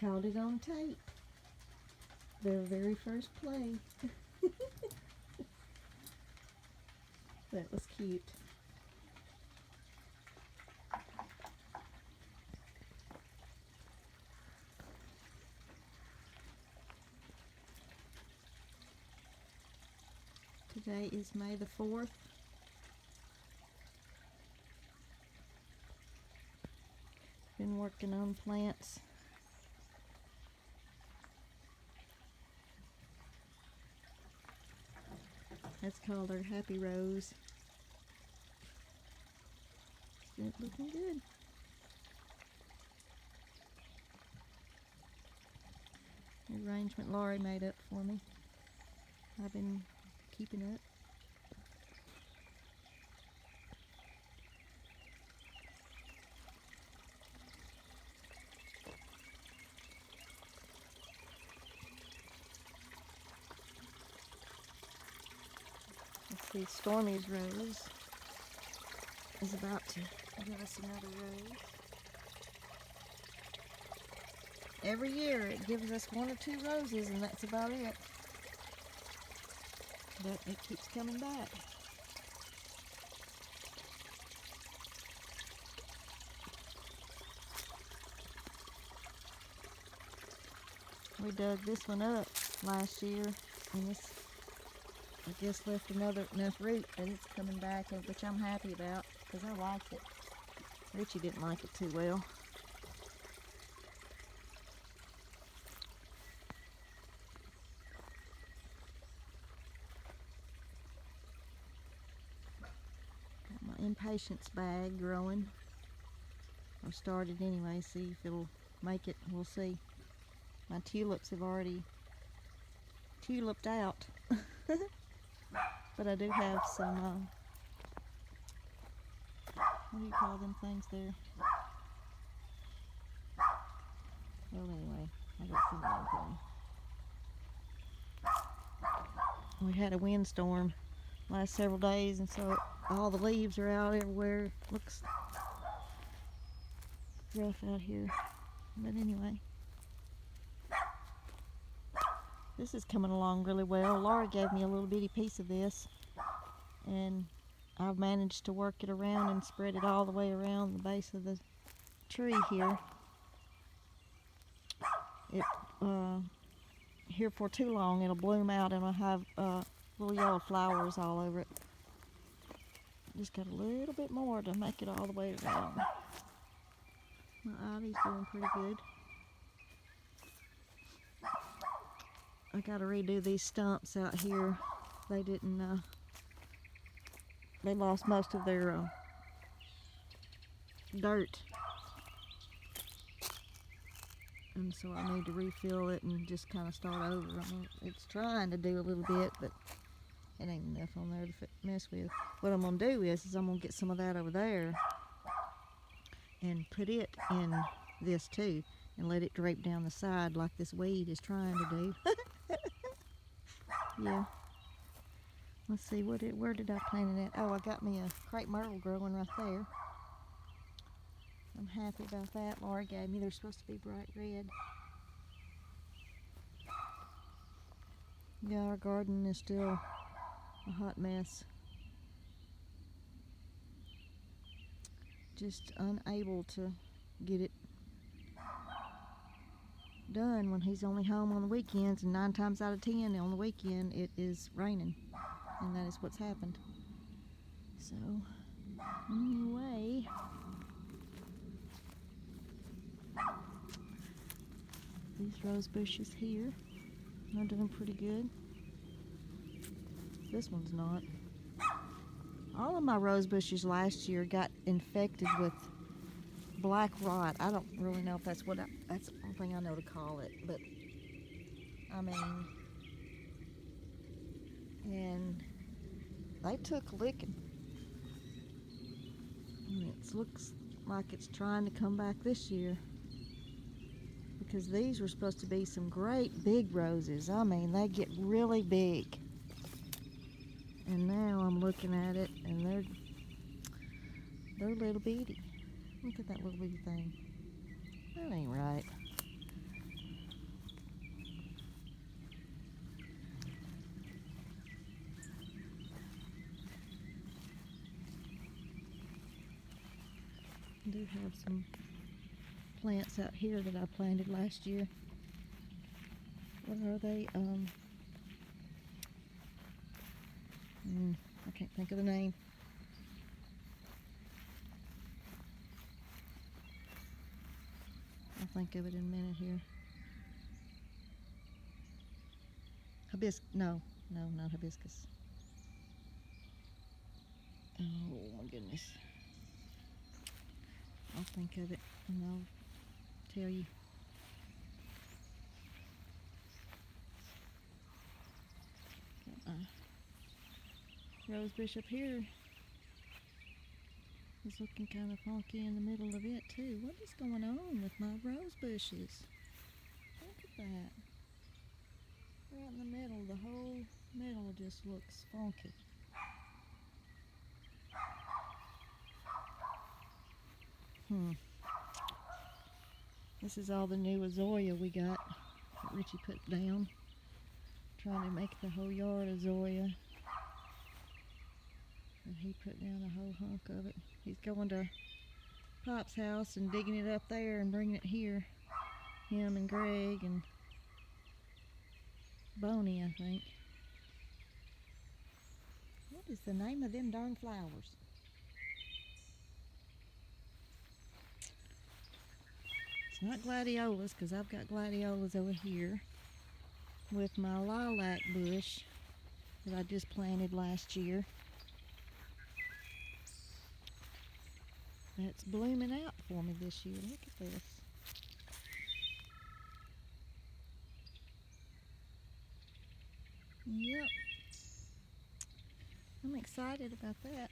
caught it on tape. Their very first play. That was cute. Today is May the 4th. Been working on plants. That's called our Happy Rose. It's looking good. The arrangement Laurie made up for me. I've been keeping up. Let's see, Stormy's rose is about to give us another rose. Every year it gives us 1 or 2 roses, and that's about it. But it keeps coming back. We dug this one up last year, and this, I guess, left enough root that it's coming back, which I'm happy about because I liked it. Richie didn't like it too well. Got my impatience bag growing. I started anyway, see if it'll make it, we'll see. My tulips have already tuliped out. But I do have some, what do you call them things there? Well, anyway, I got some of them. We had a windstorm last several days, and so all the leaves are out everywhere. Looks rough out here. But anyway. This is coming along really well. Laura gave me a little bitty piece of this, and I've managed to work it around and spread it all the way around the base of the tree here. Here for too long, it'll bloom out and I'll have little yellow flowers all over it. Just got a little bit more to make it all the way around. My ivy's doing pretty good. I gotta redo these stumps out here. They didn't, they lost most of their dirt. And so I need to refill it and just kind of start over. It's trying to do a little bit, but it ain't enough on there to mess with. What I'm gonna do is I'm gonna get some of that over there and put it in this too, and let it drape down the side like this weed is trying to do. Yeah. Let's see, where did I plant it at? Oh, I got me a crepe myrtle growing right there. I'm happy about that. Laura gave me, they're supposed to be bright red. Yeah, our garden is still a hot mess. Just unable to get it done when he's only home on the weekends, and 9 times out of 10 on the weekend it is raining, and that is what's happened. So anyway, these rose bushes here are doing pretty good. This one's not. All of my rose bushes last year got infected with black rot. I don't really know if that's that's the only thing I know to call it, but I mean, and they took a licking. And it looks like it's trying to come back this year, because these were supposed to be some great big roses. I mean, they get really big. And now I'm looking at it, and they're little bitty. Look at that little bitty thing. That ain't right. I do have some plants out here that I planted last year. What are they? I can't think of the name. I'll think of it in a minute here. Hibiscus? No, not hibiscus. Oh my goodness. I'll think of it and I'll tell you. Got my rose bush up here. It's looking kind of funky in the middle of it too. What is going on with my rose bushes? Look at that. Right in the middle, the whole middle just looks funky. This is all the new azalea we got that Richie put down. Trying to make the whole yard azalea. And he put down a whole hunk of it. He's going to Pop's house and digging it up there and bringing it here. Him and Greg and Boney, I think. What is the name of them darn flowers? It's not gladiolas, because I've got gladiolas over here with my lilac bush that I just planted last year. That's blooming out for me this year. Look at this. Yep. I'm excited about that.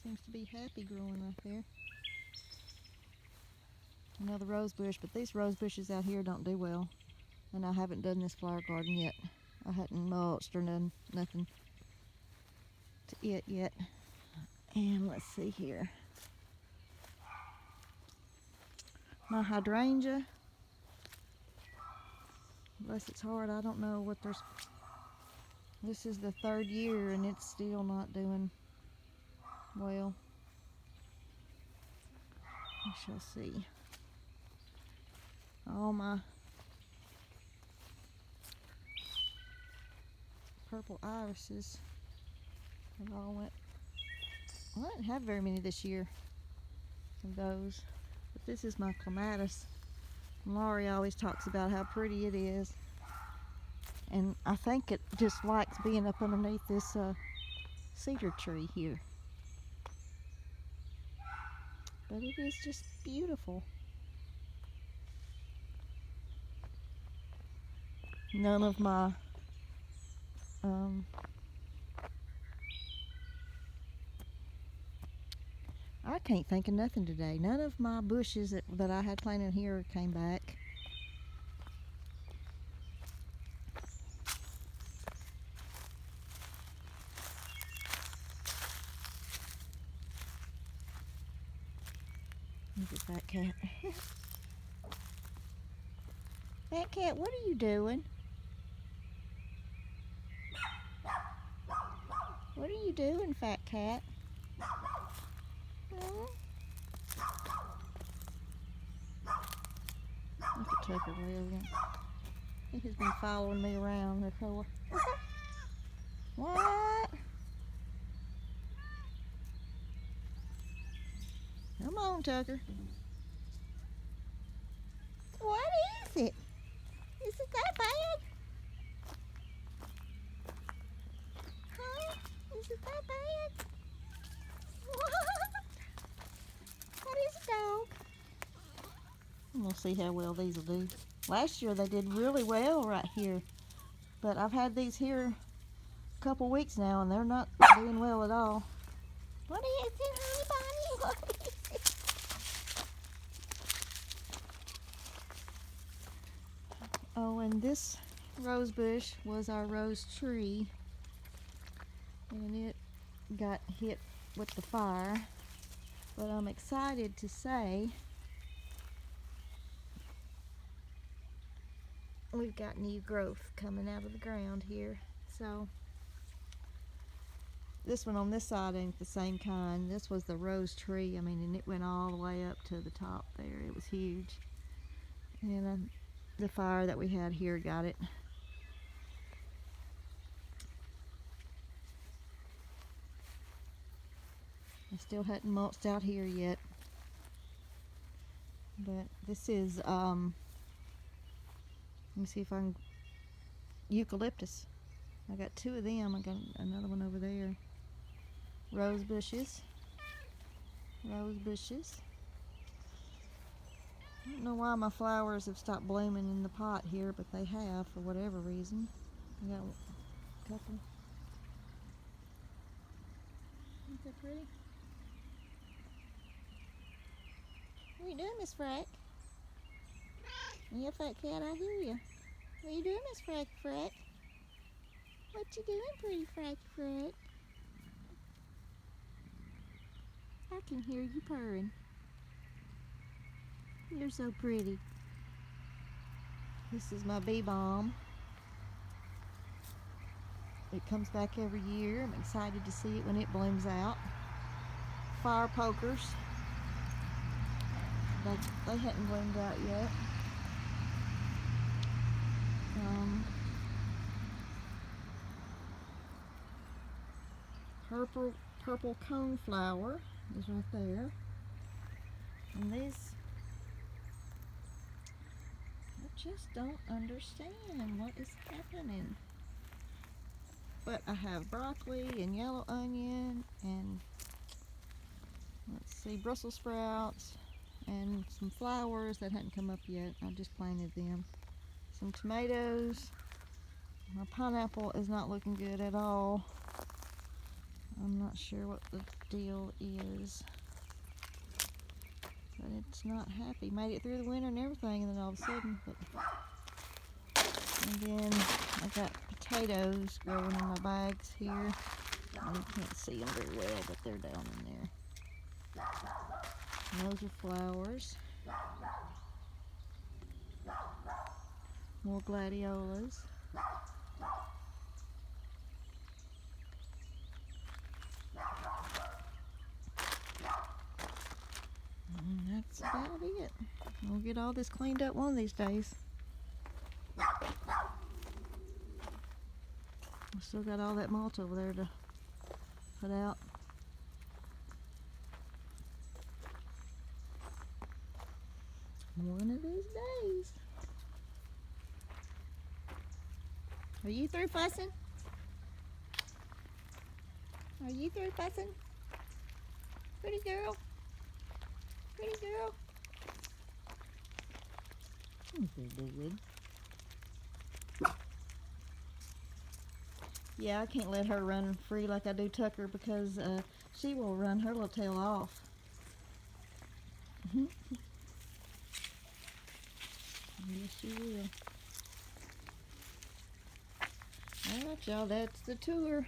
Seems to be happy growing right there. Another rose bush, but these rose bushes out here don't do well. And I haven't done this flower garden yet. I hadn't mulched or done nothing to it yet. And let's see here. My hydrangea, bless its heart, I don't know what there's. This is the 3rd year and it's still not doing well. We shall see. All my purple irises have all went. Well, I didn't have very many this year of those. But this is my clematis. And Laurie always talks about how pretty it is. And I think it just likes being up underneath this cedar tree here. But it is just beautiful. None of my I can't think of nothing today. None of my bushes that I had planted here came back. Look at that cat. Fat cat, what are you doing? What are you doing, fat cat? Look at Tucker way over there. He has been following me around the car. What? Come on, Tucker. What is it? Is it that bad? Huh? Is it that bad? What? What is it, dog? We'll see how well these will do. Last year they did really well right here. But I've had these here a couple weeks now and they're not doing well at all. What is it, honey bunny? What is it? Oh, and this rose bush was our rose tree. And it got hit with the fire. But I'm excited to say we've got new growth coming out of the ground here. So This one on this side ain't the same kind. This was the rose tree. I mean, and it went all the way up to the top there. It was huge. And the fire that we had here got it. I still hadn't mulched out here yet. But this is, let me see if I can, eucalyptus. I got 2 of them. I got another one over there. Rose bushes. Rose bushes. I don't know why my flowers have stopped blooming in the pot here, but they have for whatever reason. I got a couple. Isn't that pretty? What are you doing, Miss Frack? You fat cat, I hear you. What are you doing, Miss Frack Frack? What you doing, pretty Frack Frack? I can hear you purring. You're so pretty. This is my bee balm. It comes back every year. I'm excited to see it when it blooms out. Fire pokers. They hadn't bloomed out yet. Purple coneflower is right there. And these, I just don't understand what is happening. But I have broccoli and yellow onion and, let's see, Brussels sprouts and some flowers that hadn't come up yet. I just planted them. Some tomatoes. My pineapple is not looking good at all. I'm not sure what the deal is. But it's not happy. Made it through the winter and everything, and then all of a sudden, and then I got potatoes growing in my bags here. You can't see them very well, but they're down in there. And those are flowers. More gladiolas. And that's about it. We'll get all this cleaned up one of these days. I still got all that mulch over there to put out. One of these days. Are you through fussing? Are you through fussing? Pretty girl. Pretty girl. Good. Yeah, I can't let her run free like I do Tucker because she will run her little tail off. Yes, she will. Alright, y'all, that's the tour.